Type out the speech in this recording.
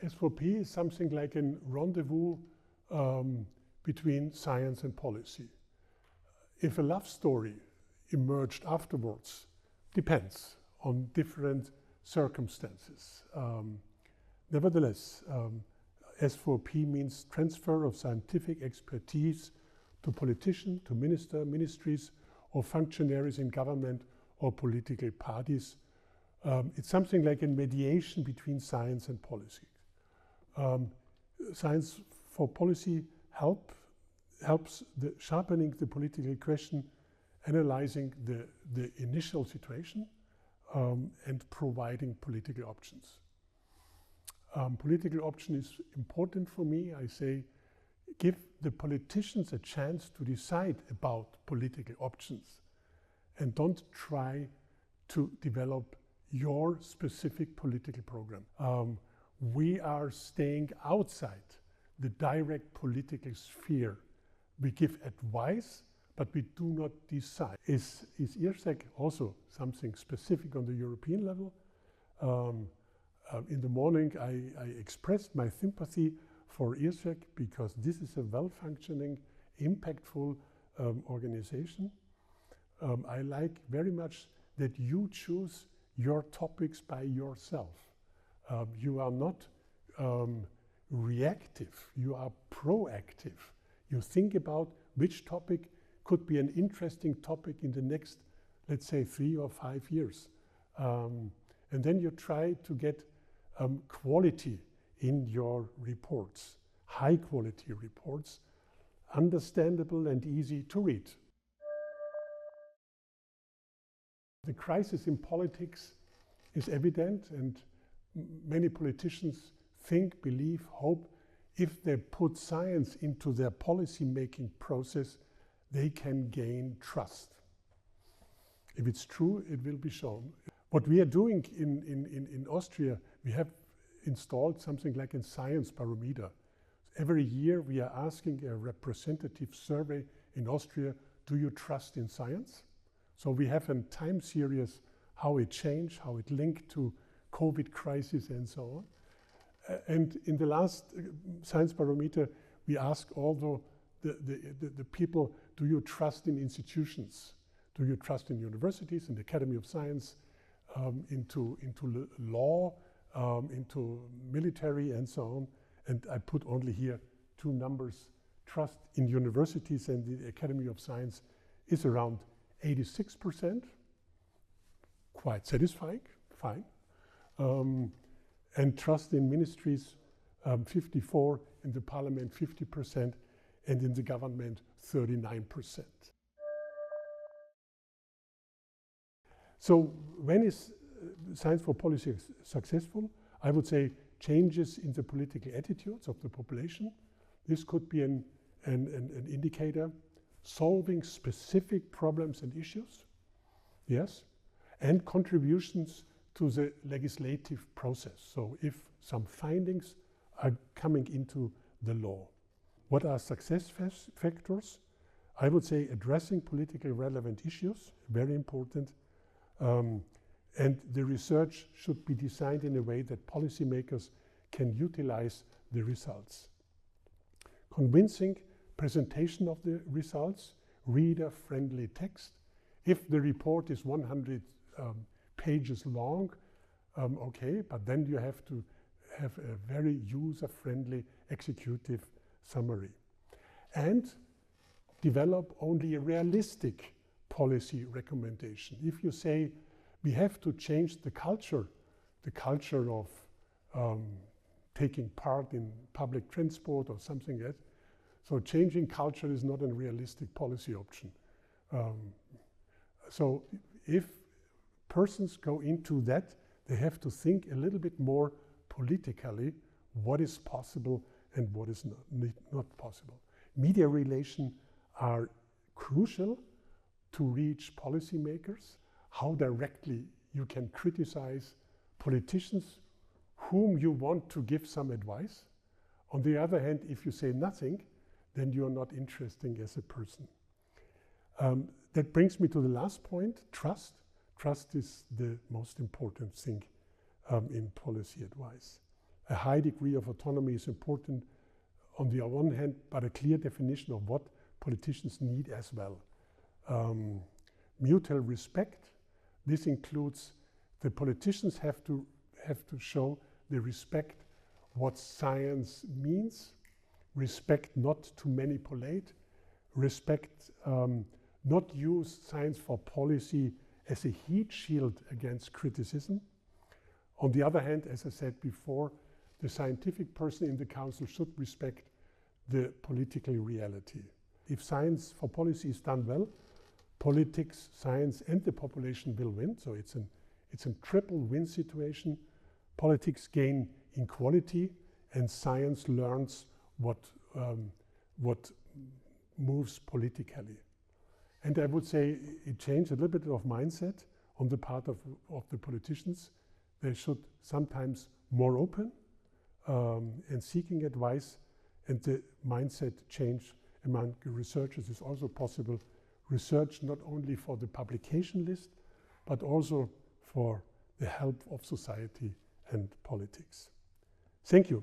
S4P is something like a rendezvous between science and policy. If a love story emerged afterwards, depends on different circumstances. Nevertheless, S4P means transfer of scientific expertise to politicians, to ministries, or functionaries in government or political parties. It's something like a mediation between science and policy. Science for policy helps sharpening the political question, analyzing the initial situation, and providing political options. Political option is important for me. I say, give the politicians a chance to decide about political options and don't try to develop your specific political program. We are staying outside the direct political sphere. We give advice, but we do not decide. Is EASAC also something specific on the European level? In the morning, I expressed my sympathy for EASAC because this is a well-functioning, impactful organization. I like very much that you choose your topics by yourself. You are not reactive, you are proactive. You think about which topic could be an interesting topic in the next, let's say, 3 or 5 years. And then you try to get quality in your reports, high quality reports, understandable and easy to read. The crisis in politics is evident, and many politicians think, believe, hope, if they put science into their policy-making process, they can gain trust. If it's true, it will be shown. What we are doing in Austria, we have installed something like a science barometer. Every year we are asking a representative survey in Austria, do you trust in science? So we have a time series, how it changed, how it linked to COVID crisis and so on. And in the last science barometer, we ask also the people, do you trust in institutions? Do you trust in universities, in the Academy of Science, into law, into military and so on? And I put only here 2 numbers. Trust in universities and the Academy of Science is around 86%, quite satisfying, fine. And trust in ministries, 54%, in the parliament 50%, and in the government 39%. So when is science for policy successful? I would say changes in the political attitudes of the population. This could be an indicator. Solving specific problems and issues, yes, and contributions to the legislative process. So if some findings are coming into the law. What are success factors? I would say addressing politically relevant issues, very important, and the research should be designed in a way that policymakers can utilize the results. Convincing presentation of the results, reader-friendly text. If the report is 100 pages long, okay, but then you have to have a very user-friendly executive summary. And develop only a realistic policy recommendation. If you say we have to change the culture of taking part in public transport or something else, so changing culture is not a realistic policy option. So if persons go into that, they have to think a little bit more politically what is possible and what is not possible. Media relations are crucial to reach policymakers, how directly you can criticize politicians whom you want to give some advice. On the other hand, if you say nothing, then you're not interesting as a person. That brings me to the last point, trust. Trust is the most important thing in policy advice. a high degree of autonomy is important on the one hand, but a clear definition of what politicians need as well. Mutual respect, this includes the politicians have to show the respect what science means, respect not to manipulate, respect not use science for policy as a heat shield against criticism. On the other hand, as I said before, the scientific person in the council should respect the political reality. If science for policy is done well, politics, science, and the population will win. So it's a triple win situation. Politics gain in quality, and science learns what moves politically. And I would say it changed a little bit of mindset on the part of the politicians. They should sometimes more open and seeking advice, and the mindset change among researchers is also possible. Research not only for the publication list, but also for the help of society and politics. Thank you.